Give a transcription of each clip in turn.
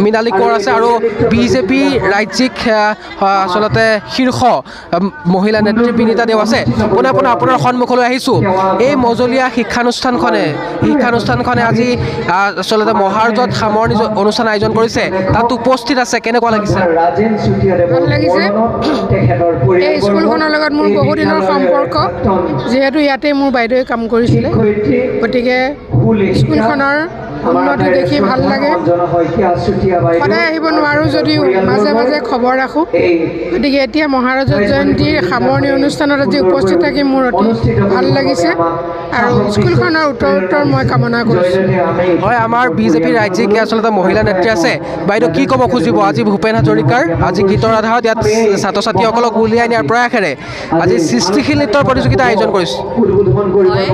মৃণালী কোঁৱৰ আছে আৰু বিজেপি ৰাজ্যিক আচলতে শীৰ্ষ মহিলা নেত্ৰী বিনীতা দেও আছে। পোনে আপোনাৰ সন্মুখলৈ আহিছোঁ। এই মজলীয়া শিক্ষানুষ্ঠানখনে আজি আচলতে মহাৰজত সামৰণি অনুষ্ঠান আয়োজন কৰিছে। তাত উপস্থিত আছে, কেনেকুৱা লাগিছে? ভাল লাগিছে। এই স্কুলখনৰ লগত মোৰ বহুদিনৰ সম্পৰ্ক, যিহেতু ইয়াতে মোৰ বাইদেৱে কাম কৰিছিলে, গতিকে স্কুলখনৰ উন্নতি দেখি ভাল লাগে। সদায় আহিব নোৱাৰোঁ যদিও মাজে মাজে খবৰ ৰাখোঁ। গতিকে এতিয়া মহাৰাজত জয়ন্তীৰ সামৰণি অনুষ্ঠানত আজি উপস্থিত থাকি মোৰ অতি ভাল লাগিছে আৰু স্কুলখনৰ উত্তৰ মই কামনা কৰিছোঁ। হয়, আমাৰ বিজেপিৰ ৰাজ্যিক আচলতে মহিলা নেত্ৰী আছে। বাইদেউ কি ক'ব খুজিব আজি ভূপেন হাজৰিকাৰ আজি গীতৰ আধাৰত ইয়াত ছাত্ৰ ছাত্ৰীসকলক উলিয়াই নিয়াৰ প্ৰয়াসেৰে আজি সৃষ্টিশীল নৃত্যৰ প্ৰতিযোগিতা আয়োজন কৰিছে? হয়,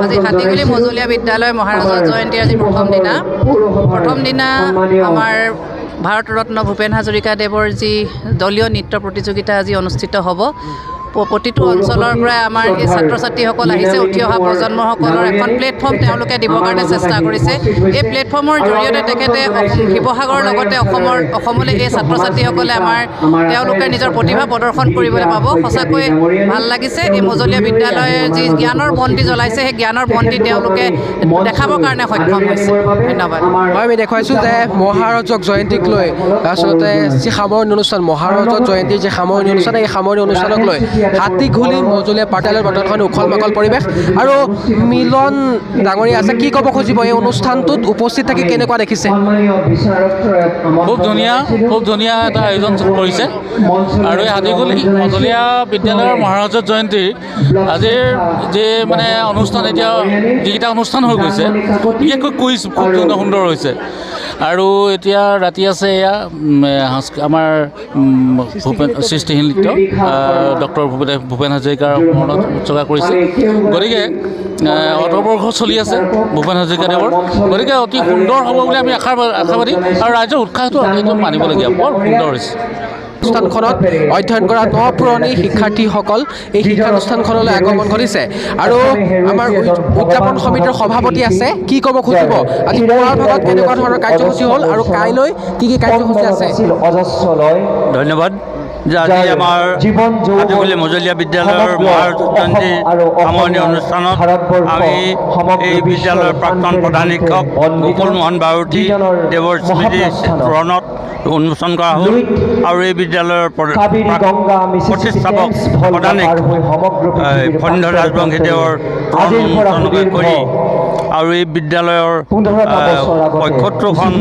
আজি হাতীগুলি মজলীয়া বিদ্যালয় মহাৰাজত জয়ন্তীৰ আজি প্ৰথম দিনা আমাৰ ভাৰতৰত্ন ভূপেন হাজৰিকাদেৱৰ যি দলীয় নৃত্য প্ৰতিযোগিতা আজি অনুষ্ঠিত হ'ব। প্ৰতিটো অঞ্চলৰ পৰাই আমাৰ এই ছাত্ৰ ছাত্ৰীসকল আহিছে। উঠি অহা প্ৰজন্মসকলৰ এখন প্লেটফৰ্ম তেওঁলোকে দিবৰ কাৰণে চেষ্টা কৰিছে। এই প্লেটফৰ্মৰ জৰিয়তে তেখেতে শিৱসাগৰৰ লগতে অসমলৈ এই ছাত্ৰ ছাত্ৰীসকলে তেওঁলোকে নিজৰ প্ৰতিভা প্ৰদৰ্শন কৰিবলৈ পাব। সঁচাকৈ ভাল লাগিছে। এই মজলীয়া বিদ্যালয়ে যি জ্ঞানৰ বন্তি জ্বলাইছে, সেই জ্ঞানৰ বন্তি তেওঁলোকে দেখাবৰ কাৰণে সক্ষম হৈছে। ধন্যবাদ। হয়, আমি দেখুৱাইছোঁ যে মহাৰজক জয়ন্তীক লৈ আচলতে যি সামৰণি অনুষ্ঠান, মহাৰজত জয়ন্তীৰ যি সামৰণি অনুষ্ঠান, এই সামৰণি অনুষ্ঠানক লৈ হাতীগুলি মজলীয়া পাঠশালাৰ বৰ্তমান উখল মাখল পৰিৱেশ। আৰু মিলন ডাঙৰীয়া আছে, কি ক'ব খুজিব এই অনুষ্ঠানটোত উপস্থিত থাকি কেনেকুৱা দেখিছে? খুব ধুনীয়া এটা আয়োজন কৰিছে। আৰু এই হাতীগুলি মজলীয়া বিদ্যালয়ৰ মহাৰাজত জয়ন্তীৰ আজিৰ যি অনুষ্ঠান, এতিয়া যিকেইটা অনুষ্ঠান হৈ গৈছে, বিশেষকৈ কুইজ খুব সুন্দৰ হৈছে। আৰু এতিয়া ৰাতি আছে এয়া আমাৰ সৃষ্টিশীল নৃত্য ডক্টৰ ভূপেন হাজৰিকাৰ মনত উৎসৰ্গা কৰিছে। গতিকে অতবৰ্ষ চলি আছে ভূপেন হাজৰিকাদেৱৰ। গতিকে অতি সুন্দৰ হ'ব বুলি আমি আশাবাদী আৰু ৰাইজৰ উৎসাহটো এইটো মানিবলগীয়া। বৰ সুন্দৰ হৈছে। অনুষ্ঠানখনত অধ্যয়ন কৰা নপুৰণি শিক্ষাৰ্থীসকল এই শিক্ষানুষ্ঠানখনলৈ আগমন ঘটিছে। আৰু আমাৰ উদযাপন সমিতিৰ সভাপতি আছে, কি ক'ব খুজিব আজি পুৱাৰ ভাগত কেনেকুৱা ধৰণৰ কাৰ্যসূচী হ'ল আৰু কাইলৈ কি কাৰ্যসূচী আছে? ধন্যবাদ। আজি আমাৰ হাতীগুলি মজলীয়া বিদ্যালয়ৰ মহাৰজত জয়ন্তী সামৰণি অনুষ্ঠানত আমি এই বিদ্যালয়ৰ প্ৰাক্তন প্ৰধান শিক্ষক গোকুল মোহন বাউতী দেৱৰ স্মৃতি ৰণত উন্মোচন কৰা হ'ল। আৰু এই বিদ্যালয়ৰ প্ৰতিষ্ঠাপক প্ৰধান শিক্ষক ফণীধৰ ৰাজবংশী দেৱৰ উন্মোচন কৰি আৰু এই বিদ্যালয়ৰ ৭৫খন